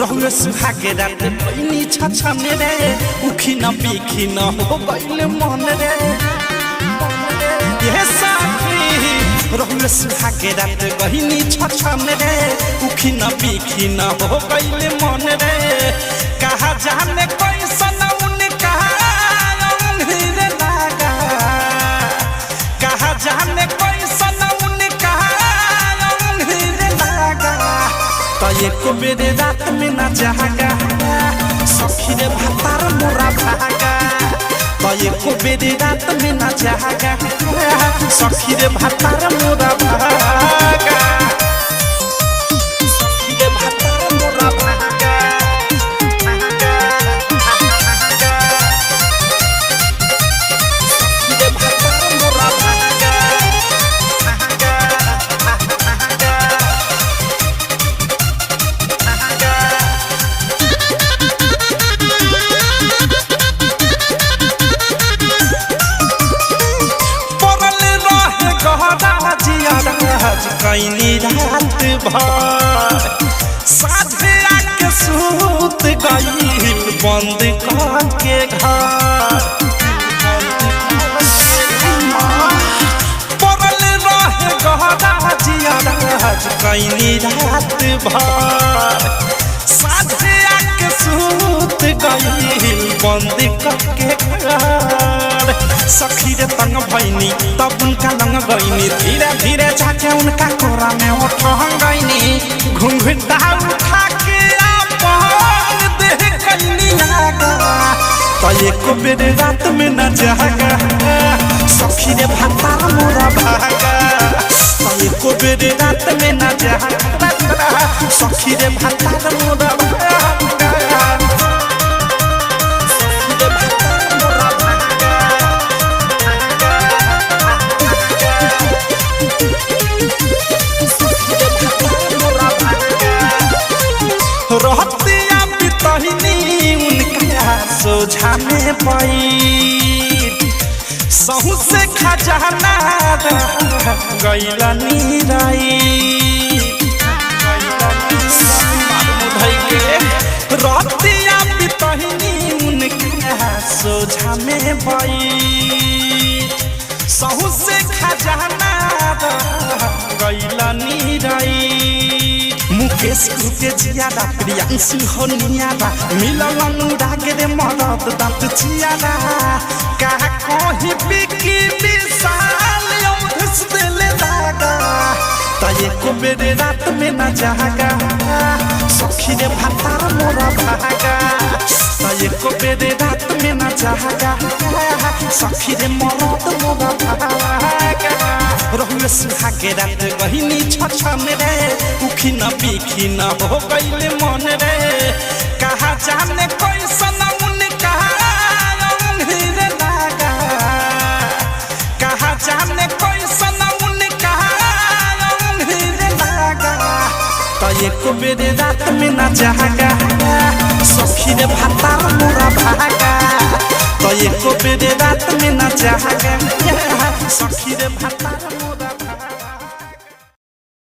रहुए सुहागे रात बहनी छछने रे उखी न पीखी न हो गइल मन रे ये साथी रहुए सुहागे रात बहनी छछने रे उखी न पीखी न हो गइल मन रे कहा जाने कैसन उनका रे लागा कहा जाने कैसन उनका रे लागा तो एक बेरे रात में न जागा सखी रे भातार मोरा भागा तो एक बेरे रात में न जागा सखी रे भातार मोरा भागा सखी रे भातार मोरा भागा सखी रे भातार मोरा भागा कैनी रात भर साझे आके सूत गई बंद करके घर पड़ल रहे गहरा जिया कैनी रात भर साझे आके सूत गई बंद करके घर सखी रे तंग भैनी तब उनका लंग गईनी धीरे धीरे जाके उनका कोरा में उठा गईनी घुंघटा उठा के अपन देह कैनी लागा तो एक बेर रात में न जागा सखी रे भातार मोरा भागा तो एक बेर रात में न जागा सखी रे भातार मोरा भागा रहतिया बितहिनी उनका सोझा में पई सहू से खजाना गइला नीराई रहतिया बितहिनी उनका सोझा में पई सहू से खजाना गइला नीराई मुकेश के जियादा प्रियांशु हो नियादा मिलन अनुरागे रे मरद दांत छियादा का कहीं बिकी विशाल उधस दिले लागा तो एक बेरे रात में न जागा सखी रे भातार मोरा भागा तो एक बेरे रात में न जागा सखी रे मरद मोरा भागा रहुए सुहागे रात बहिनी छछने रे उखी न पीखी न हो गइल मन रे कहा जाने कैसन उनका रे लागा कहा जाने कैसन उनका रे लागा तो एक बेरे रात में न जागा सखी रे भातार मोरा भागा तो एक बेरे रात में न जागा सखी रे भातार